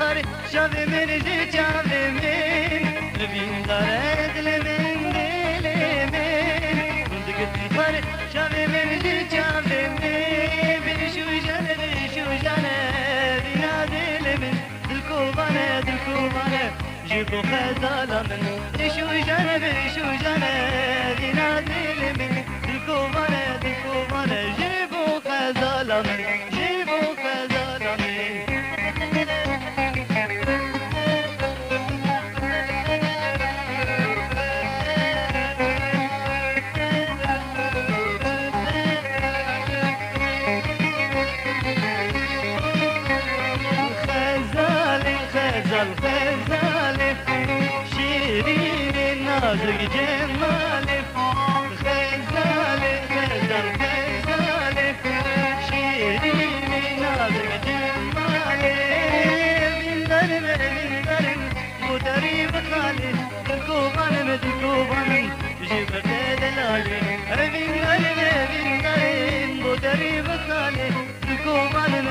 خار شب من جی جام من بین داره دل من دل من دگتی خار شب من جی جام من بشو جانه بینا دل من دل کوبانه جیبو خزالا من بشو جانه بینا دل من دل کوبانه جیبو خزالا من خزاله شیرین نازک جماله خزاله شیرین نازک جماله من دارم bu deri bخاله دلکوبانم جبرت دلاله من دارم bu deri bخاله دلکوبانم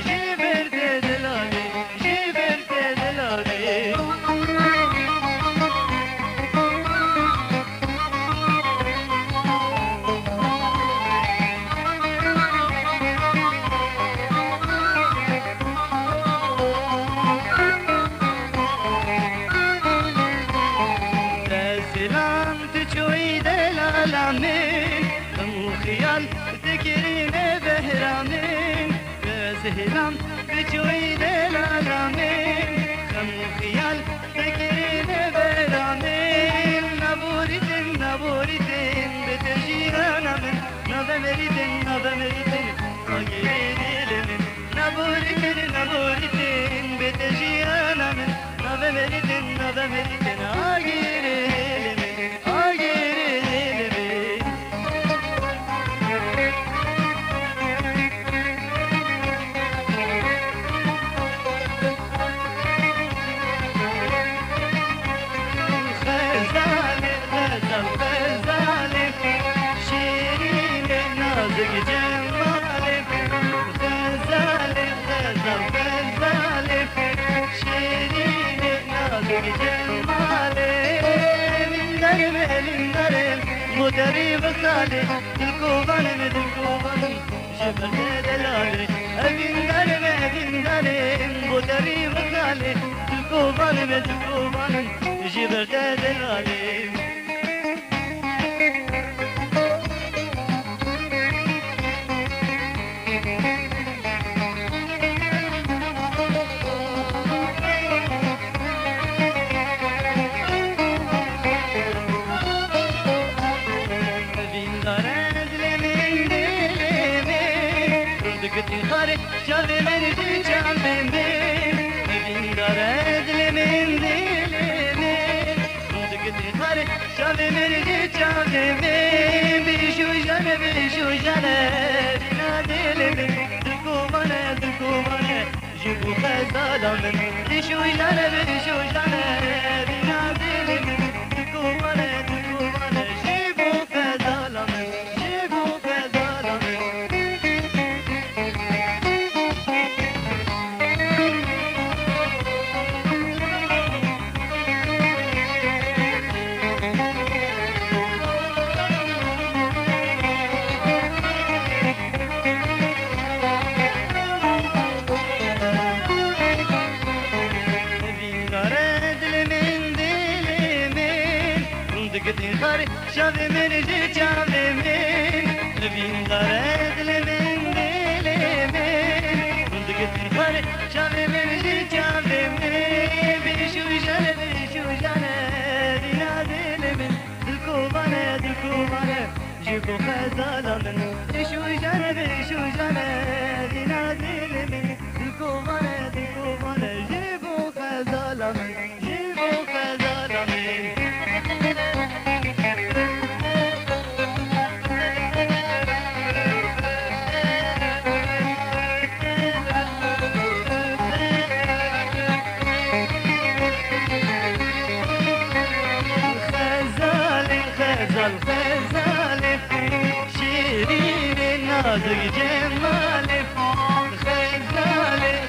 جبرت دلاله خيال ذكرينا بهرامين بزهلام بجويد العالمين خم خيال ذكرينا بهرامين نبوردين بتجيرانا من نبمردين غير من نبوردين بتجيرانا من نبمردين غير مدري بخالي دلكوبانم جبرت دلاله أبين دارم مدري بخالي دلكوبانم جبرت دلاله دگتی خار شب من جی جام من بین داره دل من دل من دگتی خار شب من جی جام من بیشو جانه بینا دل من دل کوبانه جیبو خزالا من بیشو جانه بینا دل من دل کوبانه جیبو خزالا من دگتی خار شب من جی جام من بین داره دل من دل من دگتی خار شب من جی جام من بیشو جانه بینا دل من دلکوبانه جیبو خزالا من بیشو جانه بینا دل من دلکوبانه جیبو خزالا من خزاله شیرین نازک جماله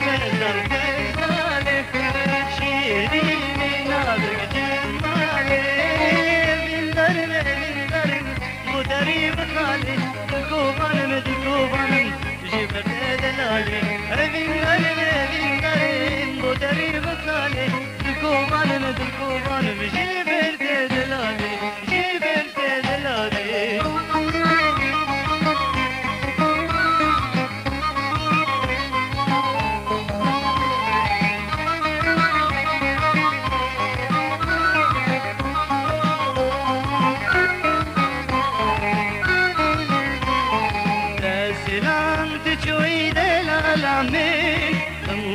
خزاله vısali Dilkovanım dilkovanım Jiberde delali Evin bu deri vısali Dilkovanım dilkovanım Jiberde delali Jiberde delali العالمين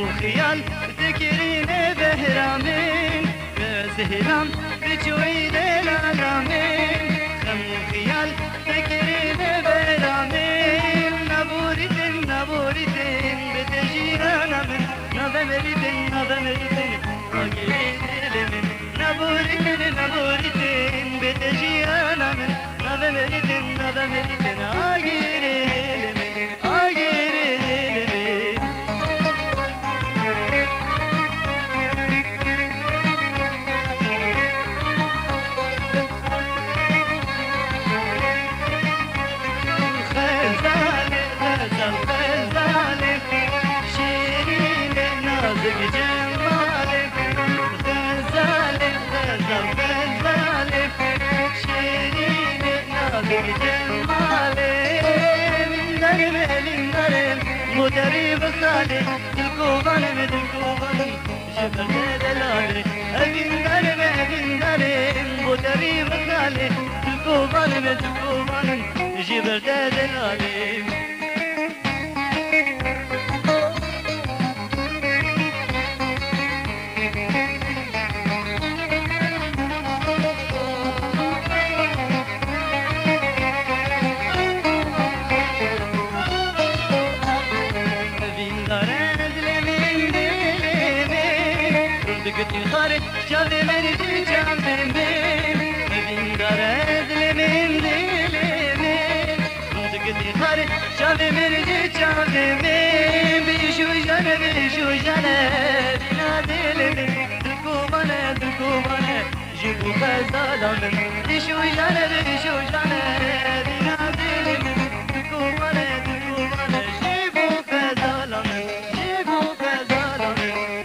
وخيال ذكرينا بهرامين بزهرام بجويد العالمين وخيال ذكرينا بهرامين نبوردين نبوردين بتجيرانا من نبمردين نبمردين وقيلين نبوردين نبوردين بتجيرانا من نبمردين نبمردين وقيلين مدري بصالي دلكوبانم دلكوبانم جبرت دلالي أبين دارم مدري بصالي دلكوبانم دلكوبانم جبرت دلالي Gittin hare şavimeni çambemin Evin darad lemin dilimin Gittin hare şavimeni çambemin Bişu jane bina dilimin Dukubane Jibu kazalamin Bişu jane bina dilimin Dukubane Jibu kazalamin Jibu kazalamin